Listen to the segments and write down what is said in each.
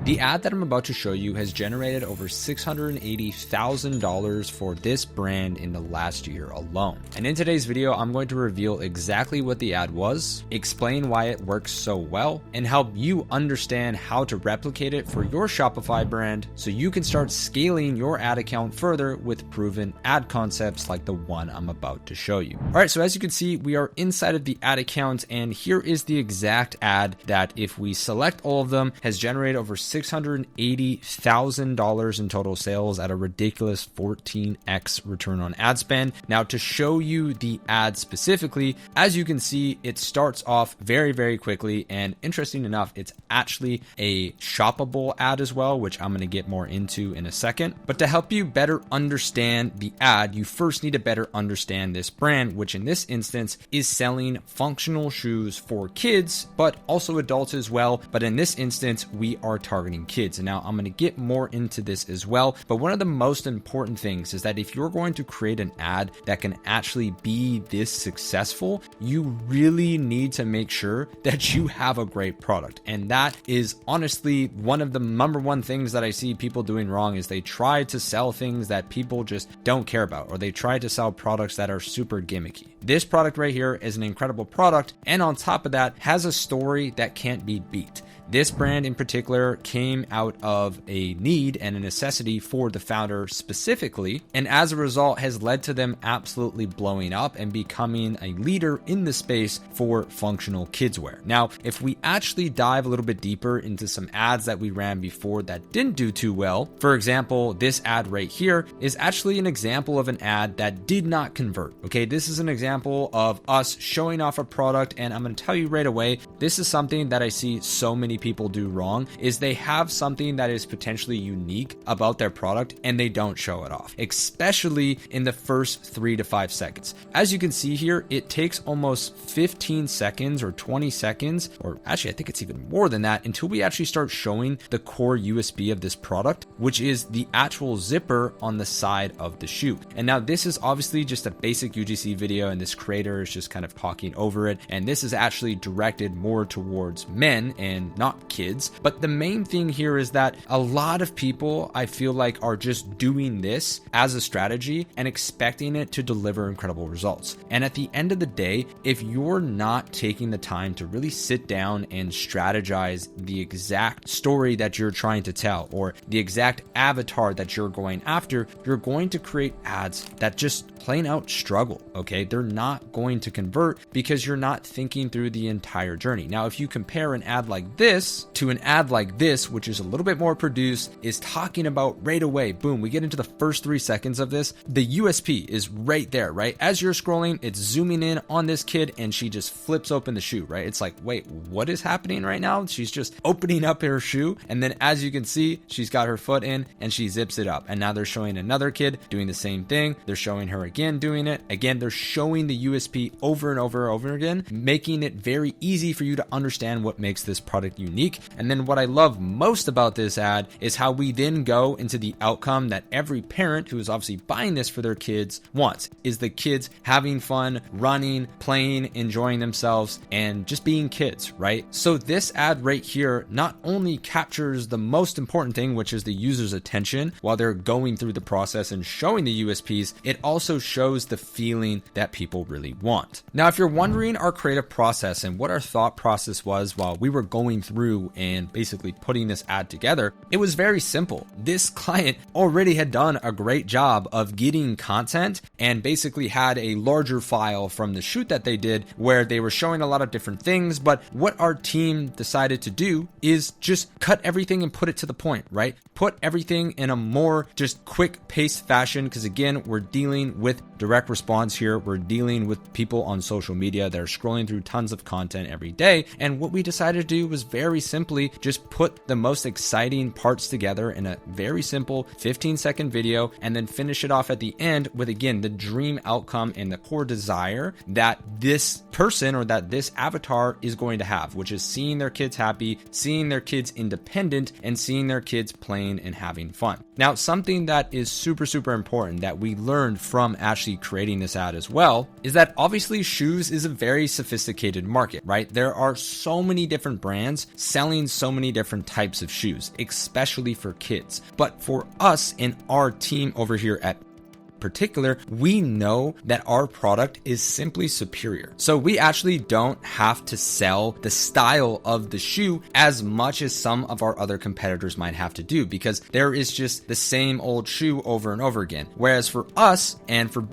The ad that I'm about to show you has generated over $680,000 for this brand in the last year alone. And in today's video, I'm going to reveal exactly what the ad was, explain why it works so well, and help you understand how to replicate it for your Shopify brand so you can start scaling your ad account further with proven ad concepts like the one I'm about to show you. All right, so as you can see, we are inside of the ad account, and here is the exact ad that, if we select all of them, has generated over $680,000 in total sales at a ridiculous 14x return on ad spend. Now, to show you the ad specifically, as you can see, it starts off very, very quickly, and interesting enough, it's actually a shoppable ad as well, which I'm going to get more into in a second. But to help you better understand the ad, you first need to better understand this brand, which in this instance is selling functional shoes for kids, but also adults as well. But in this instance, we are targeting kids. And now I'm going to get more into this as well. But one of the most important things is that if you're going to create an ad that can actually be this successful, you really need to make sure that you have a great product. And that is honestly one of the number one things that I see people doing wrong is they try to sell things that people just don't care about, or they try to sell products that are super gimmicky. This product right here is an incredible product, and on top of that, has a story that can't be beat. This brand in particular came out of a need and a necessity for the founder specifically, and as a result has led to them absolutely blowing up and becoming a leader in the space for functional kidswear. Now, if we actually dive a little bit deeper into some ads that we ran before that didn't do too well, for example, this ad right here is actually an example of an ad that did not convert. Okay, this is an example of us showing off a product, and I'm going to tell you right away, this is something that I see so many people do wrong, is they have something that is potentially unique about their product and they don't show it off, especially in the first 3 to 5 seconds. As you can see here, it takes almost 15 seconds or 20 seconds, or actually I think it's even more than that, until we actually start showing the core USP of this product, which is the actual zipper on the side of the shoe. And now this is obviously just a basic UGC video, and this creator is just kind of talking over it, and this is actually directed more towards men and not kids. But the main thing here is that a lot of people, I feel like, are just doing this as a strategy and expecting it to deliver incredible results. And at the end of the day, if you're not taking the time to really sit down and strategize the exact story that you're trying to tell, or the exact avatar that you're going after, you're going to create ads that just plain out struggle. Okay, they're not going to convert because you're not thinking through the entire journey. Now, if you compare an ad like this to an ad like this, which is a little bit more produced, is talking about right away, boom, we get into the first 3 seconds of this, the USP is right there, right? As you're scrolling, it's zooming in on this kid and she just flips open the shoe, right? It's like, wait, what is happening right now? She's just opening up her shoe, and then as you can see, she's got her foot in and she zips it up. And now they're showing another kid doing the same thing. They're showing her again doing it. Again, they're showing the USP over and over and over again, making it very easy for you to understand what makes this product unique. And then what I love most about this ad is how we then go into the outcome that every parent who is obviously buying this for their kids wants, is the kids having fun, running, playing, enjoying themselves, and just being kids, right? So this ad right here not only captures the most important thing, which is the user's attention while they're going through the process and showing the USPs, it also shows the feeling that people really want. Now, if you're wondering our creative process and what our thought process was while we were going through and basically putting this ad together, it was very simple. This client already had done a great job of getting content and basically had a larger file from the shoot that they did where they were showing a lot of different things. But what our team decided to do is just cut everything and put it to the point, right? Put everything in a more just quick paced fashion, because again, we're dealing with direct response here. We're dealing with people on social media that are scrolling through tons of content every day. And what we decided to do was very simply just put the most exciting parts together in a very simple 15-second video, and then finish it off at the end with, again, the dream outcome and the core desire that this person or that this avatar is going to have, which is seeing their kids happy, seeing their kids independent, and seeing their kids playing and having fun. Now, something that is super, super important that we learned from actually creating this ad as well is that obviously shoes is a very sophisticated market, right? There are so many different brands selling so many different types of shoes, especially for kids. But for us in our team over here at particular, we know that our product is simply superior. So we actually don't have to sell the style of the shoe as much as some of our other competitors might have to do, because there is just the same old shoe over and over again. Whereas for us, and for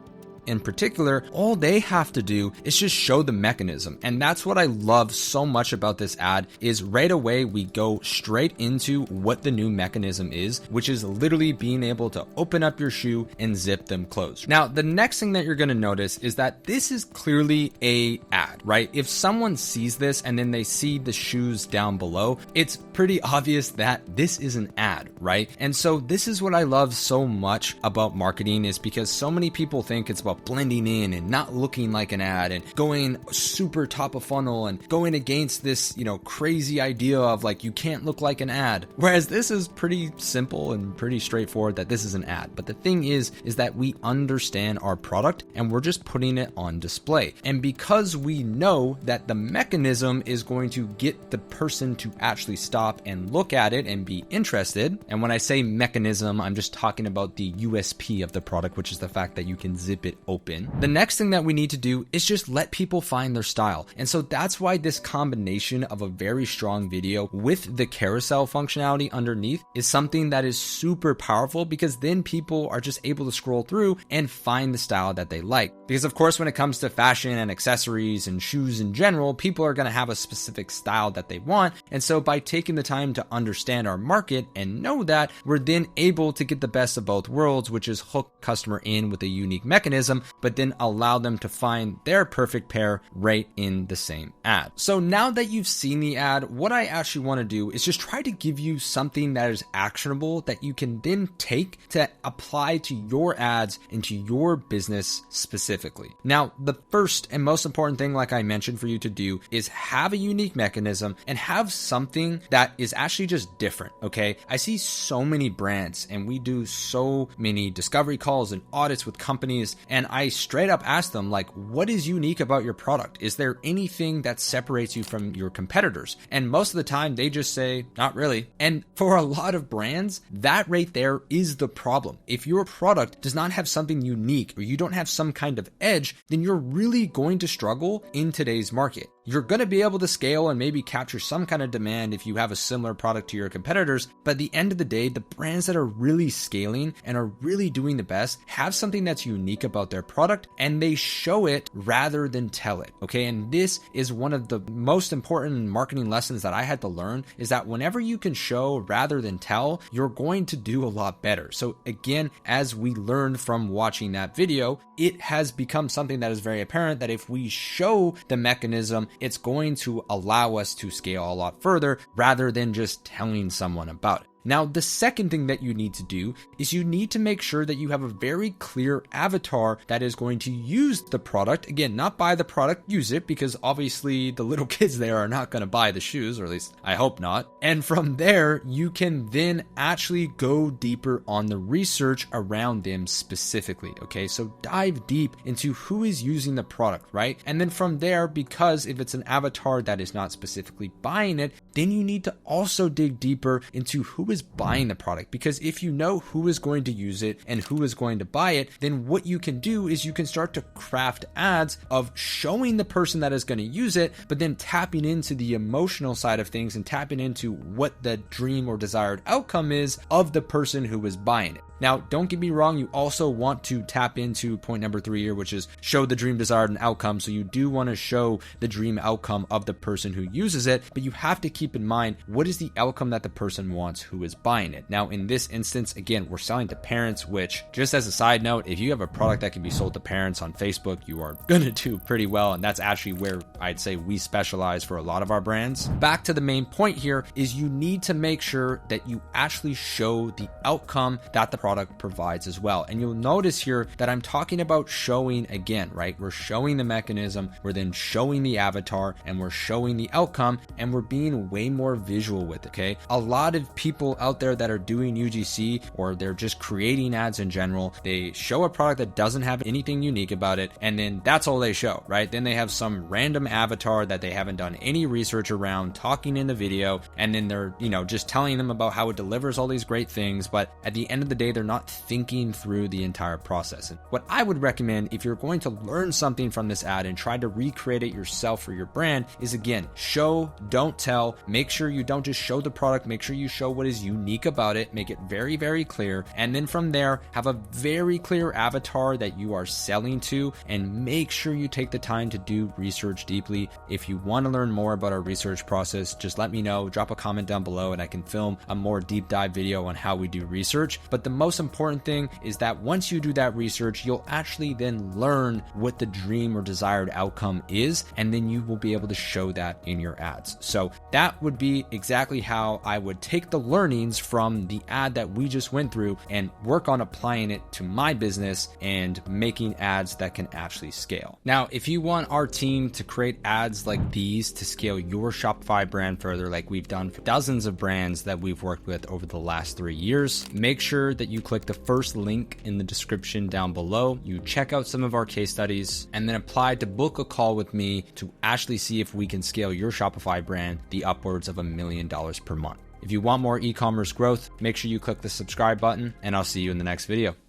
in particular, all they have to do is just show the mechanism. And that's what I love so much about this ad, is right away we go straight into what the new mechanism is, which is literally being able to open up your shoe and zip them closed. Now, the next thing that you're going to notice is that this is clearly a ad, right? If someone sees this and then they see the shoes down below, it's pretty obvious that this is an ad, right? And so this is what I love so much about marketing, is because so many people think it's about blending in and not looking like an ad and going super top of funnel and going against this, crazy idea of like, you can't look like an ad. Whereas this is pretty simple and pretty straightforward that this is an ad. But the thing is that we understand our product and we're just putting it on display. And because we know that the mechanism is going to get the person to actually stop and look at it and be interested. And when I say mechanism, I'm just talking about the USP of the product, which is the fact that you can zip it open. The next thing that we need to do is just let people find their style. And so that's why this combination of a very strong video with the carousel functionality underneath is something that is super powerful, because then people are just able to scroll through and find the style that they like. Because of course, when it comes to fashion and accessories and shoes in general, people are going to have a specific style that they want. And so by taking the time to understand our market and know that, we're then able to get the best of both worlds, which is hook customer in with a unique mechanism, but then allow them to find their perfect pair right in the same ad. So now that you've seen the ad, what I actually want to do is just try to give you something that is actionable that you can then take to apply to your ads into your business specifically. Now, the first and most important thing, like I mentioned, for you to do is have a unique mechanism and have something that is actually just different, okay? I see so many brands and we do so many discovery calls and audits with companies, and I straight up ask them, like, what is unique about your product? Is there anything that separates you from your competitors? And most of the time they just say, not really. And for a lot of brands, that right there is the problem. If your product does not have something unique or you don't have some kind of edge, then you're really going to struggle in today's market. You're going to be able to scale and maybe capture some kind of demand if you have a similar product to your competitors. But at the end of the day, the brands that are really scaling and are really doing the best have something that's unique about their product, and they show it rather than tell it. Okay. And this is one of the most important marketing lessons that I had to learn, is that whenever you can show rather than tell, you're going to do a lot better. So again, as we learned from watching that video, it has become something that is very apparent that if we show the mechanism, it's going to allow us to scale a lot further rather than just telling someone about it. Now, the second thing that you need to do is you need to make sure that you have a very clear avatar that is going to use the product. Again, not buy the product, use it, because obviously the little kids there are not going to buy the shoes, or at least I hope not. And from there, you can then actually go deeper on the research around them specifically. Okay, so dive deep into who is using the product, right? And then from there, because if it's an avatar that is not specifically buying it, then you need to also dig deeper into who is buying the product. Because if you know who is going to use it and who is going to buy it, then what you can do is you can start to craft ads of showing the person that is going to use it, but then tapping into the emotional side of things and tapping into what the dream or desired outcome is of the person who is buying it. Now, don't get me wrong, you also want to tap into point number 3 here, which is show the dream, desired, and outcome. So you do want to show the dream outcome of the person who uses it, but you have to keep in mind, what is the outcome that the person wants who is buying it? Now, in this instance, again, we're selling to parents, which, just as a side note, if you have a product that can be sold to parents on Facebook, you are going to do pretty well. And that's actually where I'd say we specialize for a lot of our brands. Back to the main point here is you need to make sure that you actually show the outcome that the product provides as well. And you'll notice here that I'm talking about showing again, right? We're showing the mechanism, we're then showing the avatar, and we're showing the outcome, and we're being way more visual with it, okay? A lot of people out there that are doing UGC, or they're just creating ads in general, they show a product that doesn't have anything unique about it, and then that's all they show, right? Then they have some random avatar that they haven't done any research around talking in the video, and then they're, just telling them about how it delivers all these great things, but at the end of the day, they're not thinking through the entire process. And what I would recommend, if you're going to learn something from this ad and try to recreate it yourself for your brand, is again, show, don't tell. Make sure you don't just show the product, make sure you show what is unique about it, make it very, very clear. And then from there, have a very clear avatar that you are selling to, and make sure you take the time to do research deeply. If you want to learn more about our research process, just let me know, drop a comment down below, and I can film a more deep dive video on how we do research. But the most important thing is that once you do that research, you'll actually then learn what the dream or desired outcome is, and then you will be able to show that in your ads. So that would be exactly how I would take the learnings from the ad that we just went through and work on applying it to my business and making ads that can actually scale. Now, if you want our team to create ads like these to scale your Shopify brand further, like we've done for dozens of brands that we've worked with over the last 3 years, make sure that you click the first link in the description down below. You check out some of our case studies and then apply to book a call with me to actually see if we can scale your Shopify brand the upwards of $1 million per month. If you want more e-commerce growth, make sure you click the subscribe button, and I'll see you in the next video.